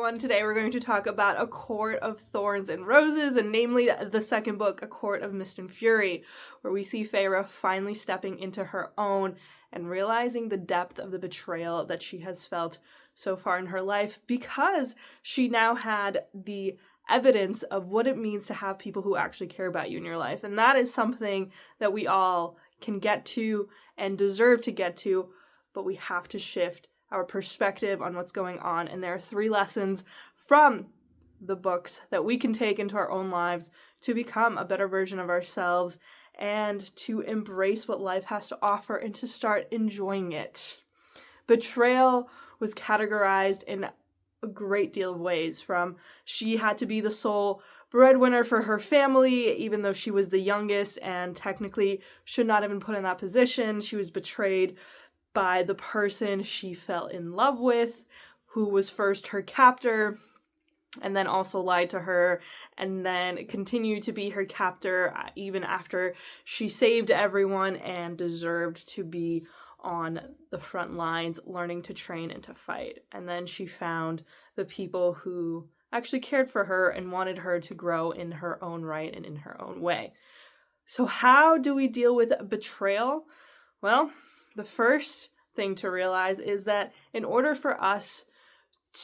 everyone. Today we're going to talk about A Court of Thorns and Roses, and namely the second book, A Court of Mist and Fury, where we see Feyre finally stepping into her own and realizing the depth of the betrayal that she has felt so far in her life, because she now had the evidence of what it means to have people who actually care about you in your life. And that is something that we all can get to and deserve to get to, but we have to shift our perspective on what's going on. And there are 3 lessons from the books that we can take into our own lives to become a better version of ourselves and to embrace what life has to offer and to start enjoying it. Betrayal was categorized in a great deal of ways, from she had to be the sole breadwinner for her family, even though she was the youngest and technically should not have been put in that position. She was betrayed by the person she fell in love with, who was first her captor, and then also lied to her, and then continued to be her captor even after she saved everyone and deserved to be on the front lines, learning to train and to fight. And then she found the people who actually cared for her and wanted her to grow in her own right and in her own way. So how do we deal with betrayal? Well, the first thing to realize is that in order for us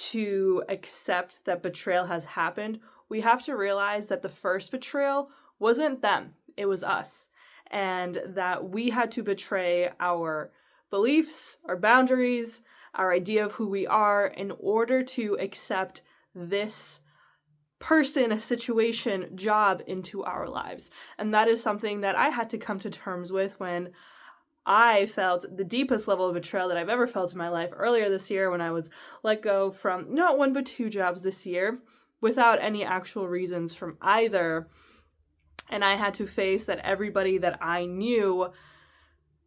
to accept that betrayal has happened, we have to realize that the first betrayal wasn't them, it was us. And that we had to betray our beliefs, our boundaries, our idea of who we are in order to accept this person, a situation, job into our lives. And that is something that I had to come to terms with when I felt the deepest level of betrayal that I've ever felt in my life earlier this year, when I was let go from not 1 but 2 jobs this year without any actual reasons from either. And I had to face that everybody that I knew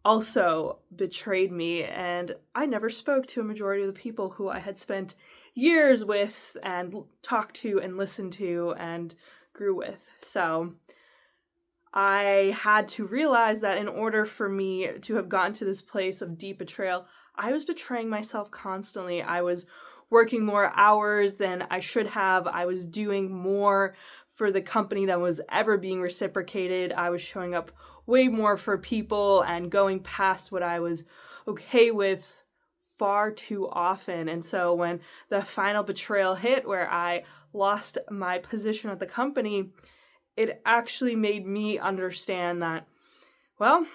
also betrayed me, and I never spoke to a majority of the people who I had spent years with and talked to and listened to and grew with. So I had to realize that in order for me to have gotten to this place of deep betrayal, I was betraying myself constantly. I was working more hours than I should have. I was doing more for the company than was ever being reciprocated. I was showing up way more for people and going past what I was okay with far too often. And so when the final betrayal hit, where I lost my position at the company, it actually made me understand that, well,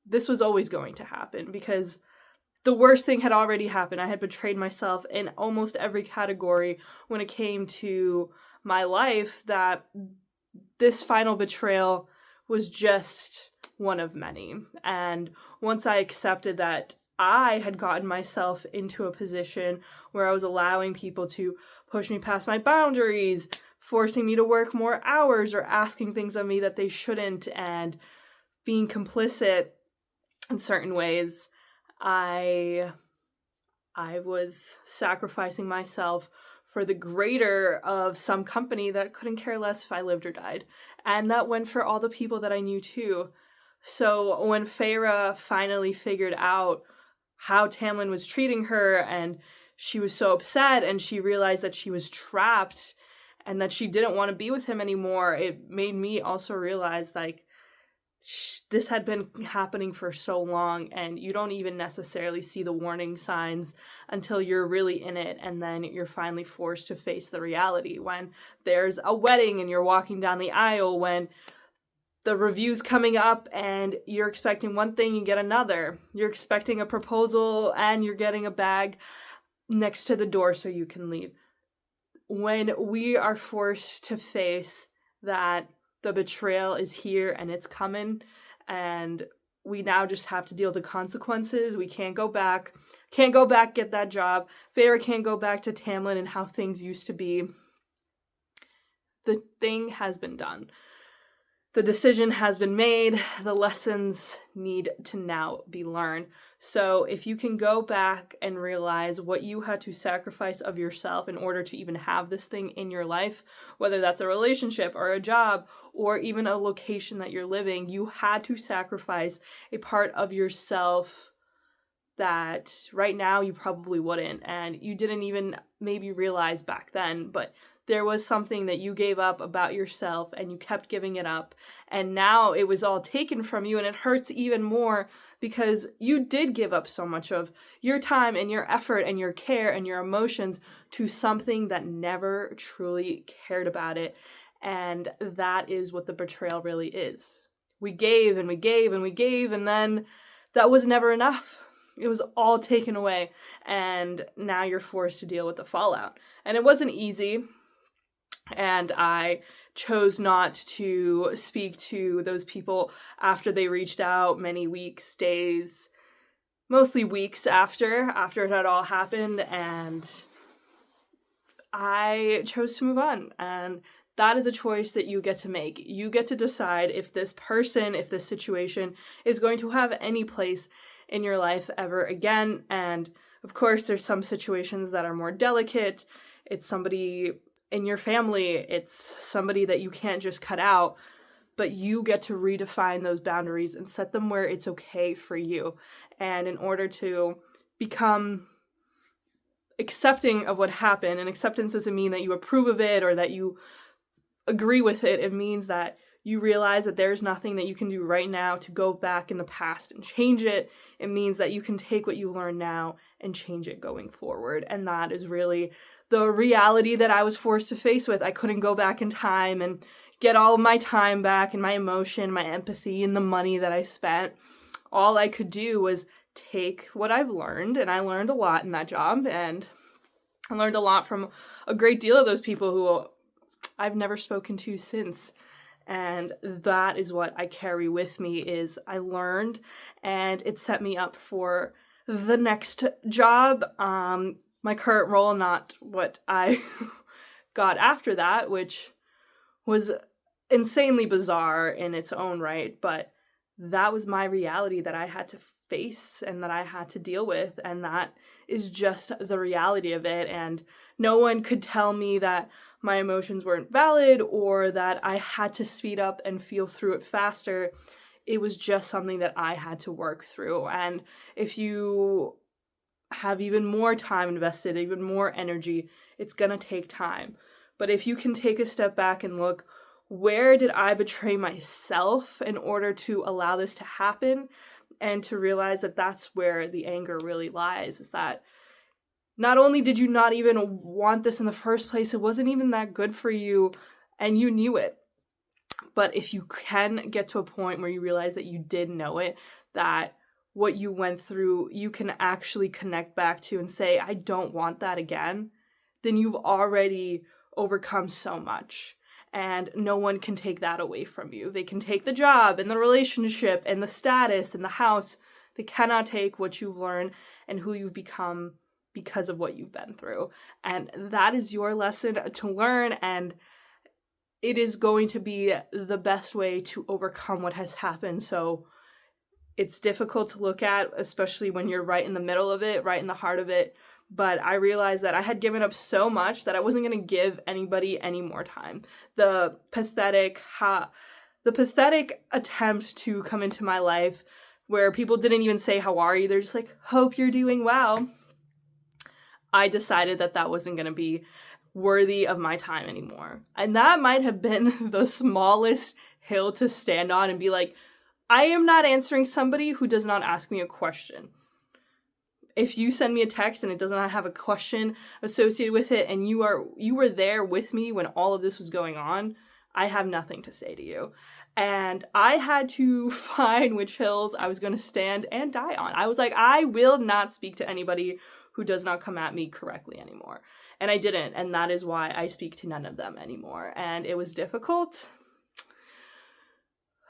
this was always going to happen, because the worst thing had already happened. I had betrayed myself in almost every category when it came to my life, that this final betrayal was just one of many. And once I accepted that I had gotten myself into a position where I was allowing people to push me past my boundaries, forcing me to work more hours or asking things of me that they shouldn't, and being complicit in certain ways, I was sacrificing myself for the greater of some company that couldn't care less if I lived or died. And that went for all the people that I knew too. So when Feyre finally figured out how Tamlin was treating her, and she was so upset, and she realized that she was trapped and that she didn't want to be with him anymore, it made me also realize, like, this had been happening for so long, and you don't even necessarily see the warning signs until you're really in it, and then you're finally forced to face the reality. When there's a wedding and you're walking down the aisle, when the review's coming up and you're expecting one thing, you get another. You're expecting a proposal and you're getting a bag next to the door so you can leave. When we are forced to face that the betrayal is here and it's coming, and we now just have to deal with the consequences. We can't go back, get that job. Feyre can't go back to Tamlin and how things used to be. The thing has been done. The decision has been made. The lessons need to now be learned. So if you can go back and realize what you had to sacrifice of yourself in order to even have this thing in your life, whether that's a relationship or a job or even a location that you're living, you had to sacrifice a part of yourself that right now you probably wouldn't, and you didn't even maybe realize back then, but there was something that you gave up about yourself and you kept giving it up, and now it was all taken from you, and it hurts even more because you did give up so much of your time and your effort and your care and your emotions to something that never truly cared about it. And that is what the betrayal really is. We gave and we gave and we gave, and then that was never enough. It was all taken away, and now you're forced to deal with the fallout. And it wasn't easy, and I chose not to speak to those people after they reached out, many weeks, days, mostly weeks after it had all happened, and I chose to move on. And that is a choice that you get to make. You get to decide if this person, if this situation is going to have any place in your life ever again. And of course, there's some situations that are more delicate. It's somebody in your family. It's somebody that you can't just cut out. But you get to redefine those boundaries and set them where it's okay for you. And in order to become accepting of what happened, and acceptance doesn't mean that you approve of it or that you agree with it. It means that you realize that there's nothing that you can do right now to go back in the past and change it. It means that you can take what you learn now and change it going forward. And that is really the reality that I was forced to face with. I couldn't go back in time and get all of my time back and my emotion, my empathy, and the money that I spent. All I could do was take what I've learned, and I learned a lot in that job, and I learned a lot from a great deal of those people who I've never spoken to since. And that is what I carry with me, is I learned, and it set me up for the next job. My current role, not what I got after that, which was insanely bizarre in its own right, but that was my reality that I had to face and that I had to deal with, and that is just the reality of it. And no one could tell me that my emotions weren't valid or that I had to speed up and feel through it faster. It was just something that I had to work through. And if you have even more time invested, even more energy, it's gonna take time. But if you can take a step back and look, where did I betray myself in order to allow this to happen? And to realize that that's where the anger really lies, is that not only did you not even want this in the first place, it wasn't even that good for you, and you knew it. But if you can get to a point where you realize that you did know it, that what you went through, you can actually connect back to and say, I don't want that again, then you've already overcome so much. And no one can take that away from you. They can take the job and the relationship and the status and the house. They cannot take what you've learned and who you've become because of what you've been through. And that is your lesson to learn, and it is going to be the best way to overcome what has happened. So it's difficult to look at, especially when you're right in the middle of it, right in the heart of it. But I realized that I had given up so much that I wasn't going to give anybody any more time. The pathetic attempt to come into my life where people didn't even say, how are you? They're just like, hope you're doing well. I decided that that wasn't going to be worthy of my time anymore. And that might have been the smallest hill to stand on and be like, I am not answering somebody who does not ask me a question. If you send me a text and it does not have a question associated with it, and you were there with me when all of this was going on, I have nothing to say to you. And I had to find which hills I was going to stand and die on. I was like, I will not speak to anybody who does not come at me correctly anymore. And I didn't, and that is why I speak to none of them anymore. And it was difficult,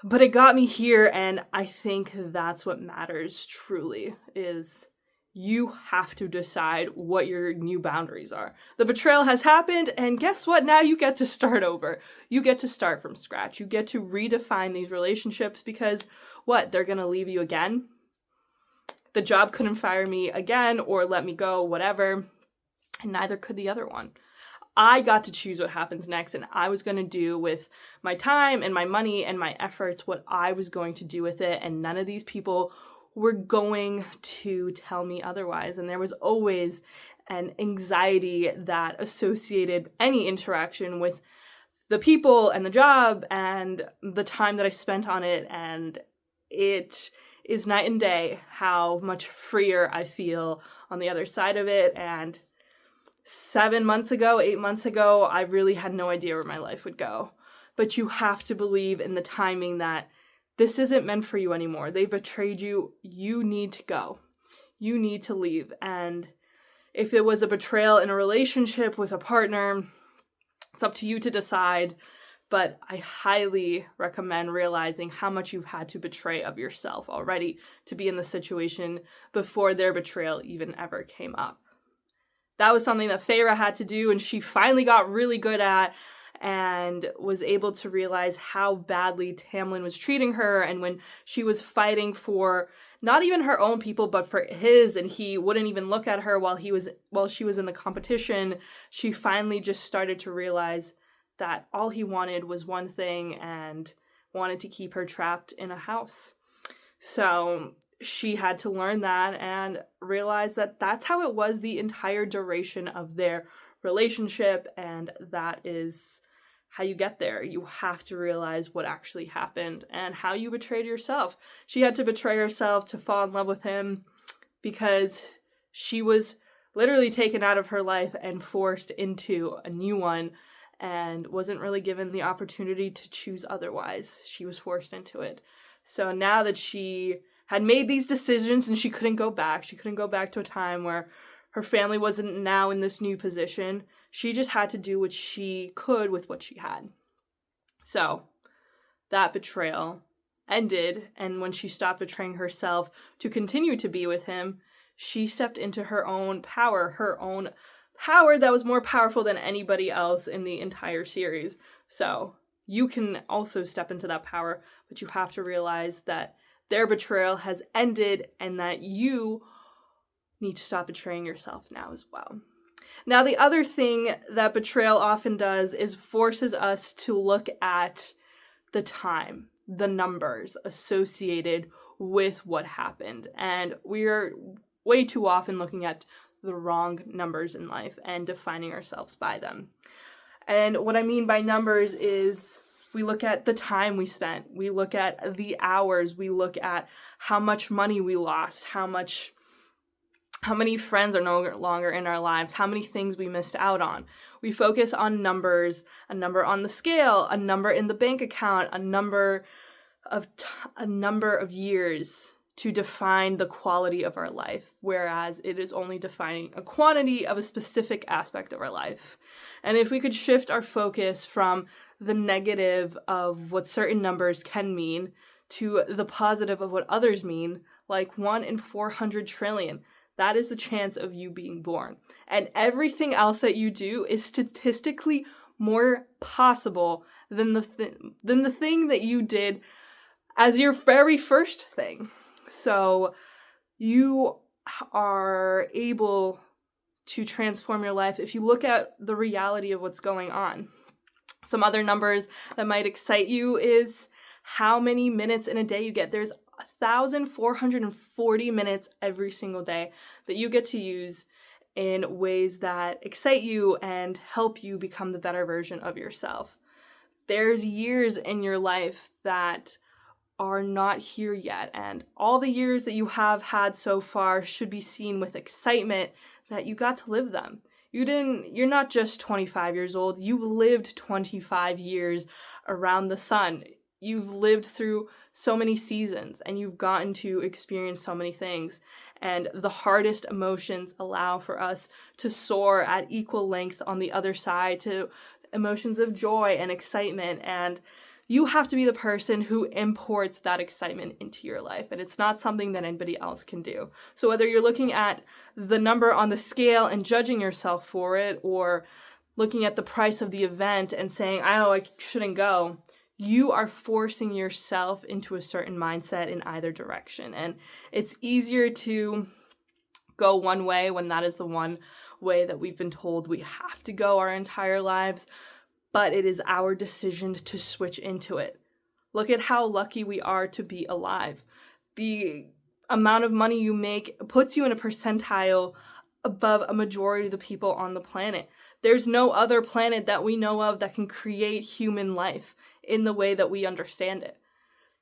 but it got me here, and I think that's what matters truly, is you have to decide what your new boundaries are. The betrayal has happened, and guess what? Now you get to start over. You get to start from scratch. You get to redefine these relationships, because what? They're going to leave you again? The job couldn't fire me again or let me go, whatever, and neither could the other one. I got to choose what happens next, and I was going to do with my time and my money and my efforts what I was going to do with it, and none of these people were going to tell me otherwise. And there was always an anxiety that associated any interaction with the people and the job and the time that I spent on it. And it is night and day how much freer I feel on the other side of it. And 8 months ago, I really had no idea where my life would go. But you have to believe in the timing that this isn't meant for you anymore. They betrayed you. You need to go. You need to leave. And if it was a betrayal in a relationship with a partner, it's up to you to decide. But I highly recommend realizing how much you've had to betray of yourself already to be in the situation before their betrayal even ever came up. That was something that Feyre had to do, and she finally got really good at, and was able to realize how badly Tamlin was treating her. And when she was fighting for not even her own people, but for his, and he wouldn't even look at her while she was in the competition, she finally just started to realize that all he wanted was one thing and wanted to keep her trapped in a house. So she had to learn that and realize that that's how it was the entire duration of their relationship, and that is how you get there. You have to realize what actually happened and how you betrayed yourself. She had to betray herself to fall in love with him because she was literally taken out of her life and forced into a new one and wasn't really given the opportunity to choose otherwise. She was forced into it. So now that she had made these decisions and she couldn't go back to a time where her family wasn't now in this new position, she just had to do what she could with what she had. So that betrayal ended, and when she stopped betraying herself to continue to be with him, she stepped into her own power that was more powerful than anybody else in the entire series. So you can also step into that power, but you have to realize that their betrayal has ended and that you need to stop betraying yourself now as well. Now, the other thing that betrayal often does is forces us to look at the time, the numbers associated with what happened. And we are way too often looking at the wrong numbers in life and defining ourselves by them. And what I mean by numbers is we look at the time we spent, we look at the hours, we look at how much money we lost, how many friends are no longer in our lives, how many things we missed out on. We focus on numbers, a number on the scale, a number in the bank account, a number of years to define the quality of our life, whereas it is only defining a quantity of a specific aspect of our life. And if we could shift our focus from the negative of what certain numbers can mean to the positive of what others mean, like 1 in 400 trillion, that is the chance of you being born. And everything else that you do is statistically more possible than the thing that you did as your very first thing. So you are able to transform your life if you look at the reality of what's going on. Some other numbers that might excite you is how many minutes in a day you get. There's 1,440 minutes every single day that you get to use in ways that excite you and help you become the better version of yourself. There's years in your life that are not here yet, and all the years that you have had so far should be seen with excitement that you got to live them. You're not just 25 years old, you've lived 25 years around the sun. You've lived through so many seasons and you've gotten to experience so many things. And the hardest emotions allow for us to soar at equal lengths on the other side to emotions of joy and excitement. And you have to be the person who imports that excitement into your life. And it's not something that anybody else can do. So whether you're looking at the number on the scale and judging yourself for it, or looking at the price of the event and saying, I shouldn't go, you are forcing yourself into a certain mindset in either direction. And it's easier to go one way when that is the one way that we've been told we have to go our entire lives. But it is our decision to switch into it. Look at how lucky we are to be alive. The amount of money you make puts you in a percentile above a majority of the people on the planet. There's no other planet that we know of that can create human life in the way that we understand it.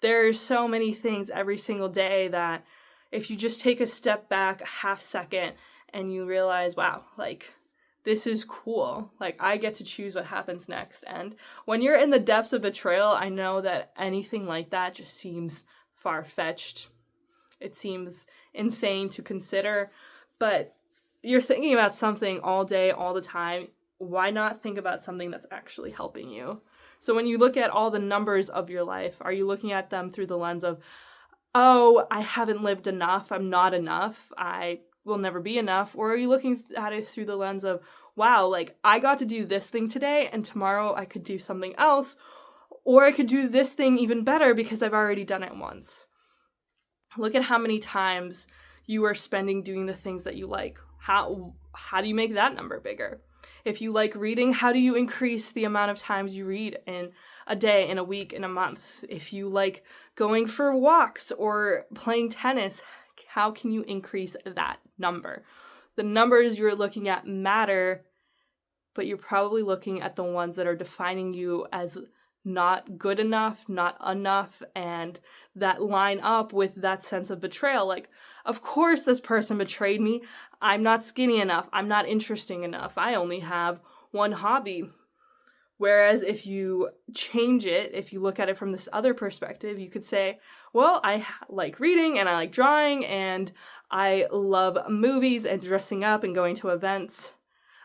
There's so many things every single day that if you just take a step back a half second and you realize, wow, like, this is cool. Like, I get to choose what happens next. And when you're in the depths of betrayal, I know that anything like that just seems far-fetched. It seems insane to consider, but you're thinking about something all day, all the time. Why not think about something that's actually helping you? So when you look at all the numbers of your life, are you looking at them through the lens of, oh, I haven't lived enough, I'm not enough, I will never be enough? Or are you looking at it through the lens of, wow, like, I got to do this thing today, and tomorrow I could do something else, or I could do this thing even better because I've already done it once. Look at how many times you are spending doing the things that you like. How do you make that number bigger? If you like reading, how do you increase the amount of times you read in a day, in a week, in a month? If you like going for walks or playing tennis, how can you increase that number? The numbers you're looking at matter, but you're probably looking at the ones that are defining you as not good enough, not enough, and that line up with that sense of betrayal. Like, of course this person betrayed me. I'm not skinny enough. I'm not interesting enough. I only have one hobby. Whereas if you change it, if you look at it from this other perspective, you could say, well, I like reading and I like drawing and I love movies and dressing up and going to events.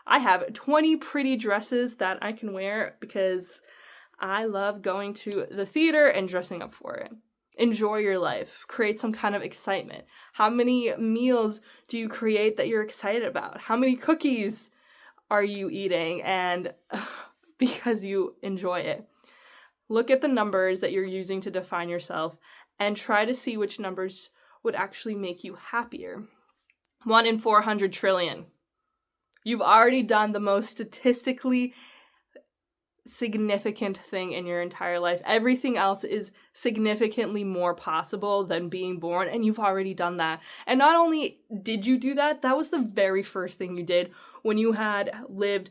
I have 20 pretty dresses that I can wear because I love going to the theater and dressing up for it. Enjoy your life. Create some kind of excitement. How many meals do you create that you're excited about? How many cookies are you eating? And because you enjoy it. Look at the numbers that you're using to define yourself and try to see which numbers would actually make you happier. 1 in 400 trillion. You've already done the most statistically significant thing in your entire life. Everything else is significantly more possible than being born, and you've already done that. And not only did you do that, that was the very first thing you did when you had lived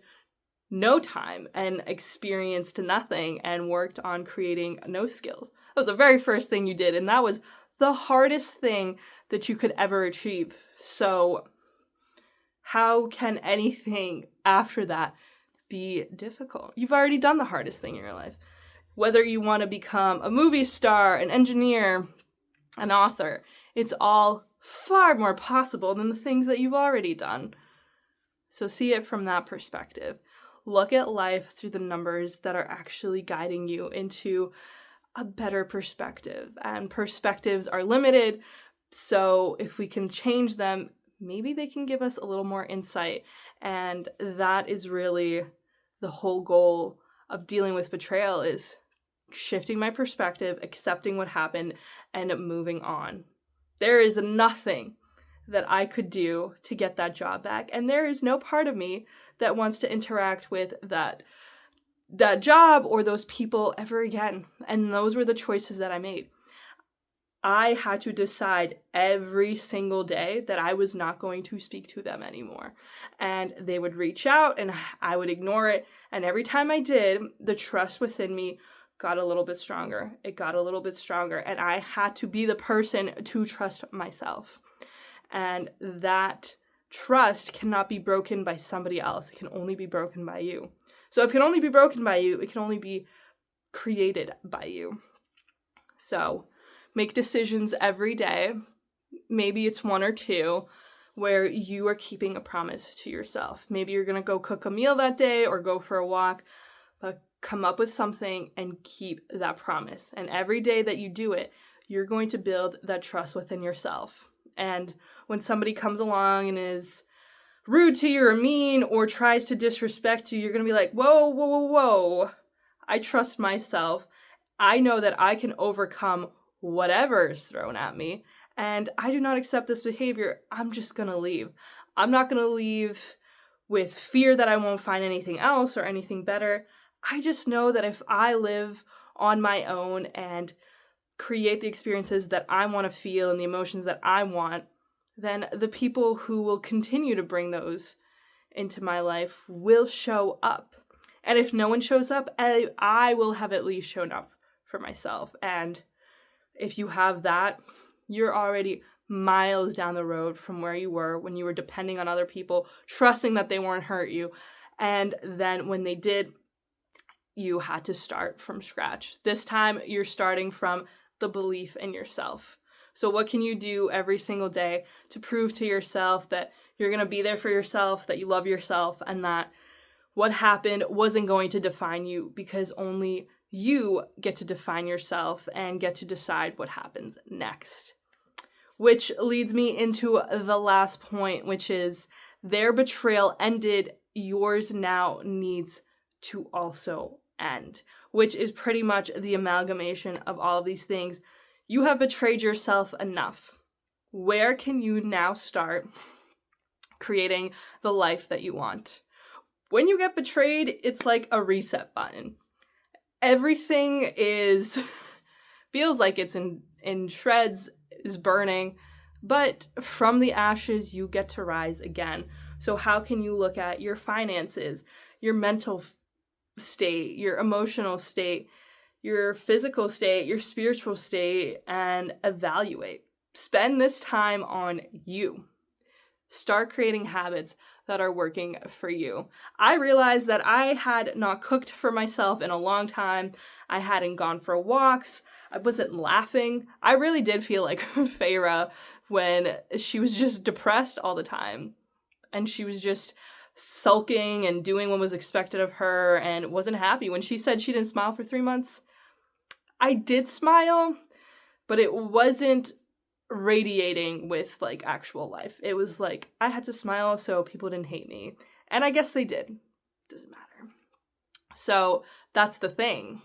no time and experienced nothing and worked on creating no skills. That was the very first thing you did, and that was the hardest thing that you could ever achieve. So how can anything after that be difficult? You've already done the hardest thing in your life. Whether you want to become a movie star, an engineer, an author, it's all far more possible than the things that you've already done. So see it from that perspective. Look at life through the numbers that are actually guiding you into a better perspective. And perspectives are limited, so if we can change them, maybe they can give us a little more insight. And that is really the whole goal of dealing with betrayal, is shifting my perspective, accepting what happened, and moving on. There is nothing that I could do to get that job back, and there is no part of me that wants to interact with that job or those people ever again. And those were the choices that I made. I had to decide every single day that I was not going to speak to them anymore. And they would reach out and I would ignore it. And every time I did, the trust within me got a little bit stronger. It got a little bit stronger. And I had to be the person to trust myself. And that trust cannot be broken by somebody else. It can only be broken by you. So if it can only be broken by you, it can only be created by you. So make decisions every day. Maybe it's 1 or 2 where you are keeping a promise to yourself. Maybe you're going to go cook a meal that day or go for a walk, but come up with something and keep that promise. And every day that you do it, you're going to build that trust within yourself. And when somebody comes along and is rude to you or mean or tries to disrespect you, you're going to be like, whoa, whoa, whoa, whoa. I trust myself. I know that I can overcome whatever is thrown at me, and I do not accept this behavior. I'm just going to leave. I'm not going to leave with fear that I won't find anything else or anything better. I just know that if I live on my own and create the experiences that I want to feel and the emotions that I want, then the people who will continue to bring those into my life will show up. And if no one shows up, I will have at least shown up for myself. And if you have that, you're already miles down the road from where you were when you were depending on other people, trusting that they won't hurt you. And then when they did, you had to start from scratch. This time, you're starting from the belief in yourself. So what can you do every single day to prove to yourself that you're going to be there for yourself, that you love yourself, and that what happened wasn't going to define you, because only you get to define yourself and get to decide what happens next. Which leads me into the last point, which is their betrayal ended, yours now needs to also end, which is pretty much the amalgamation of all of these things. You have betrayed yourself enough. Where can you now start creating the life that you want? When you get betrayed, it's like a reset button. Everything feels like it's in shreds, is burning, but from the ashes, you get to rise again. So how can you look at your finances, your mental state, your emotional state, your physical state, your spiritual state, and evaluate? Spend this time on you. Start creating habits that are working for you. I realized that I had not cooked for myself in a long time. I hadn't gone for walks. I wasn't laughing. I really did feel like Feyre when she was just depressed all the time. And she was just sulking and doing what was expected of her and wasn't happy. When she said she didn't smile for 3 months, I did smile, but it wasn't radiating with like actual life. It was like I had to smile so people didn't hate me. And I guess they did. Doesn't matter. So that's the thing.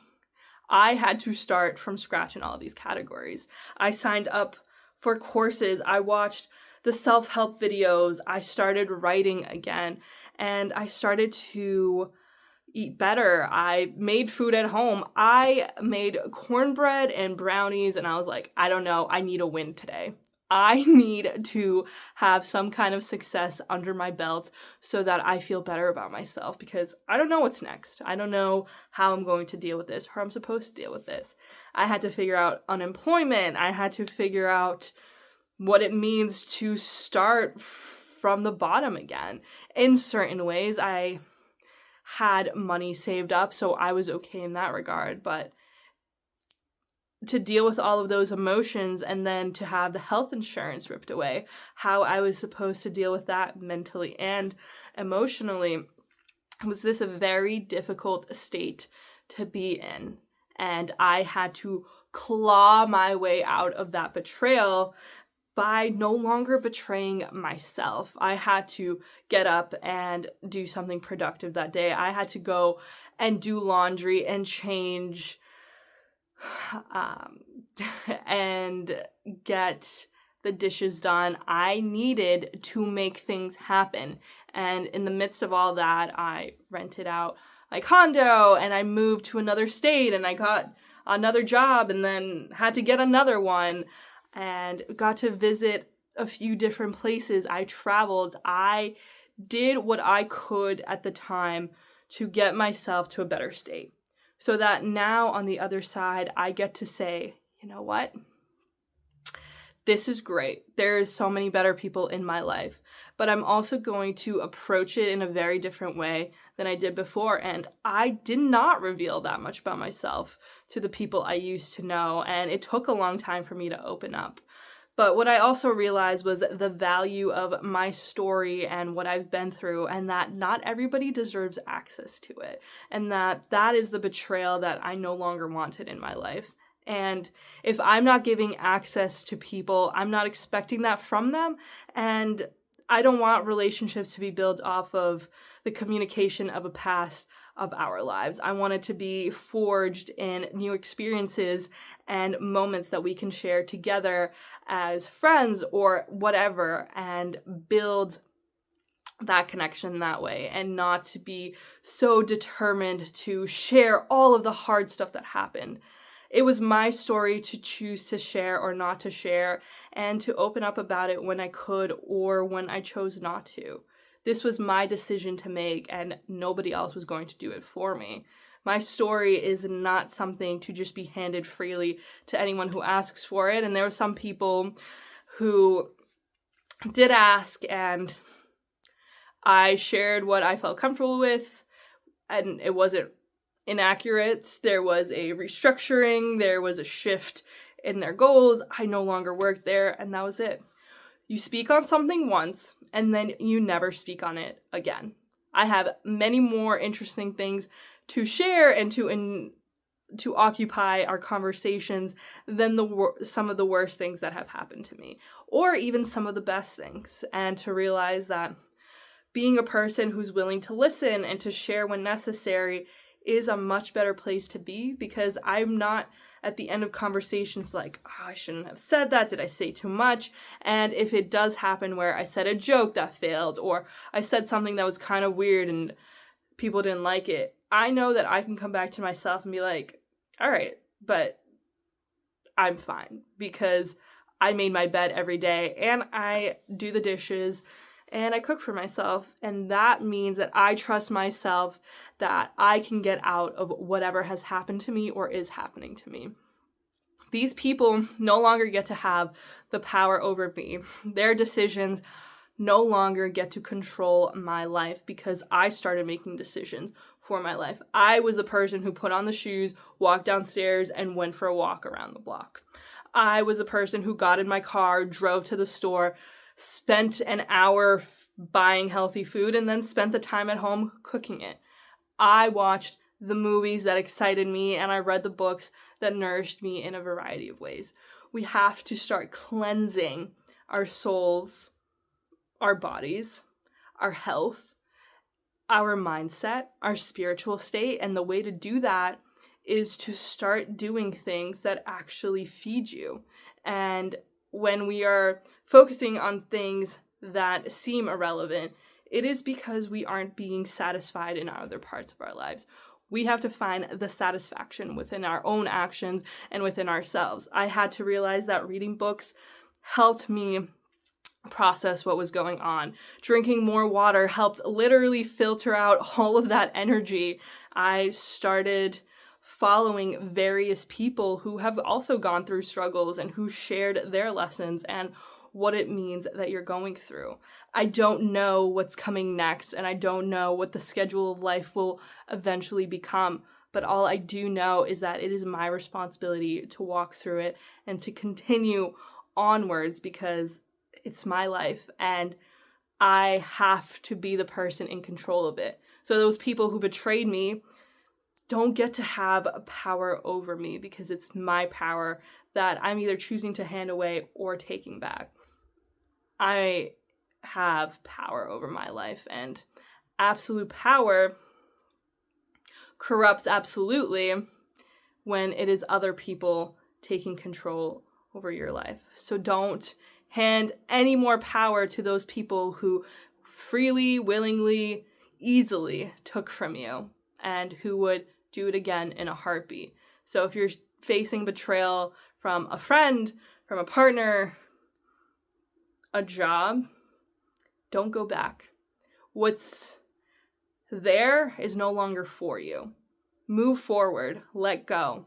I had to start from scratch in all of these categories. I signed up for courses. I watched the self-help videos. I started writing again. And I started to eat better. I made food at home. I made cornbread and brownies, and I was like, I don't know, I need a win today. I need to have some kind of success under my belt so that I feel better about myself, because I don't know what's next. I don't know how I'm going to deal with this, or I'm supposed to deal with this. I had to figure out unemployment. I had to figure out what it means to start from the bottom again. In certain ways, I had money saved up, so I was okay in that regard. But to deal with all of those emotions and then to have the health insurance ripped away, how I was supposed to deal with that mentally and emotionally, was this a very difficult state to be in. And I had to claw my way out of that betrayal by no longer betraying myself. I had to get up and do something productive that day. I had to go and do laundry and change and get the dishes done. I needed to make things happen. And in the midst of all that, I rented out my condo and I moved to another state and I got another job and then had to get another one and got to visit a few different places. I traveled. I did what I could at the time to get myself to a better state, so that now on the other side, I get to say, you know what? This is great. There's so many better people in my life, but I'm also going to approach it in a very different way than I did before. And I did not reveal that much about myself to the people I used to know, and it took a long time for me to open up. But what I also realized was the value of my story and what I've been through, and that not everybody deserves access to it, and that is the betrayal that I no longer wanted in my life. And if I'm not giving access to people, I'm not expecting that from them, and I don't want relationships to be built off of the communication of a past of our lives. I want it to be forged in new experiences and moments that we can share together as friends or whatever, and build that connection that way, and not to be so determined to share all of the hard stuff that happened. It was my story to choose to share or not to share, and to open up about it when I could or when I chose not to. This was my decision to make, and nobody else was going to do it for me. My story is not something to just be handed freely to anyone who asks for it, and there were some people who did ask, and I shared what I felt comfortable with, and it wasn't inaccurate. There was a restructuring, there was a shift in their goals. I no longer worked there, and that was it. You speak on something once, and then you never speak on it again. I have many more interesting things to share and to occupy our conversations than some of the worst things that have happened to me, or even some of the best things. And to realize that being a person who's willing to listen and to share when necessary is a much better place to be, because I'm not at the end of conversations like, oh, I shouldn't have said that. Did I say too much? And if it does happen where I said a joke that failed, or I said something that was kind of weird and people didn't like it, I know that I can come back to myself and be like, all right, but I'm fine, because I made my bed every day and I do the dishes and I cook for myself. And that means that I trust myself that I can get out of whatever has happened to me or is happening to me. These people no longer get to have the power over me. Their decisions no longer get to control my life, because I started making decisions for my life. I was the person who put on the shoes, walked downstairs, and went for a walk around the block. I was the person who got in my car, drove to the store, spent an hour buying healthy food, and then spent the time at home cooking it. I watched the movies that excited me, and I read the books that nourished me in a variety of ways. We have to start cleansing our souls, our bodies, our health, our mindset, our spiritual state, and the way to do that is to start doing things that actually feed you. And when we are focusing on things that seem irrelevant, it is because we aren't being satisfied in other parts of our lives. We have to find the satisfaction within our own actions and within ourselves. I had to realize that reading books helped me process what was going on. Drinking more water helped literally filter out all of that energy. I started following various people who have also gone through struggles and who shared their lessons and what it means that you're going through. I don't know what's coming next, and I don't know what the schedule of life will eventually become, but all I do know is that it is my responsibility to walk through it and to continue onwards, because it's my life and I have to be the person in control of it. So those people who betrayed me don't get to have a power over me, because it's my power that I'm either choosing to hand away or taking back. I have power over my life, and absolute power corrupts absolutely when it is other people taking control over your life. So don't hand any more power to those people who freely, willingly, easily took from you, and who would do it again in a heartbeat. So if you're facing betrayal from a friend, from a partner, a job, don't go back. What's there is no longer for you. Move forward. Let go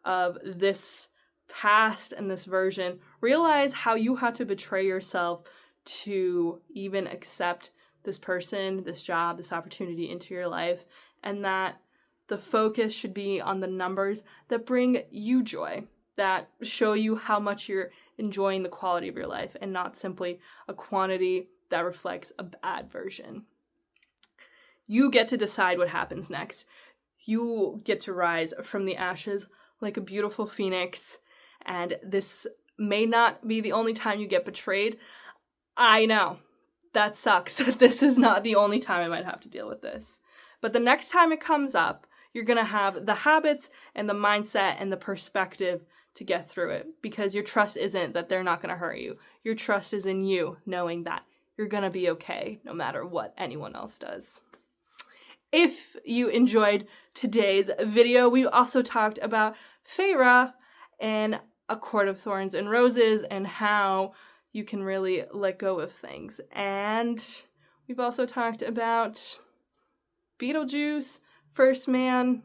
of this past and this version. Realize how you had to betray yourself to even accept this person, this job, this opportunity into your life, and that the focus should be on the numbers that bring you joy, that show you how much you're enjoying the quality of your life, and not simply a quantity that reflects a bad version. You get to decide what happens next. You get to rise from the ashes like a beautiful phoenix, and this may not be the only time you get betrayed. I know, that sucks. This is not the only time I might have to deal with this. But the next time it comes up, you're going to have the habits and the mindset and the perspective to get through it, because your trust isn't that they're not going to hurt you. Your trust is in you, knowing that you're going to be okay no matter what anyone else does. If you enjoyed today's video, we also talked about Feyre and A Court of Thorns and Roses and how you can really let go of things. And we've also talked about Beetlejuice, First Man,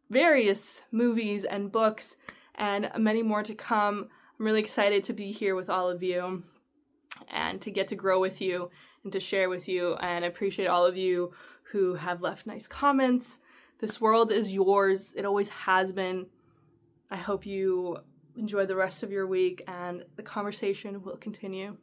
various movies and books, and many more to come. I'm really excited to be here with all of you and to get to grow with you and to share with you. And I appreciate all of you who have left nice comments. This world is yours. It always has been. I hope you enjoy the rest of your week, and the conversation will continue.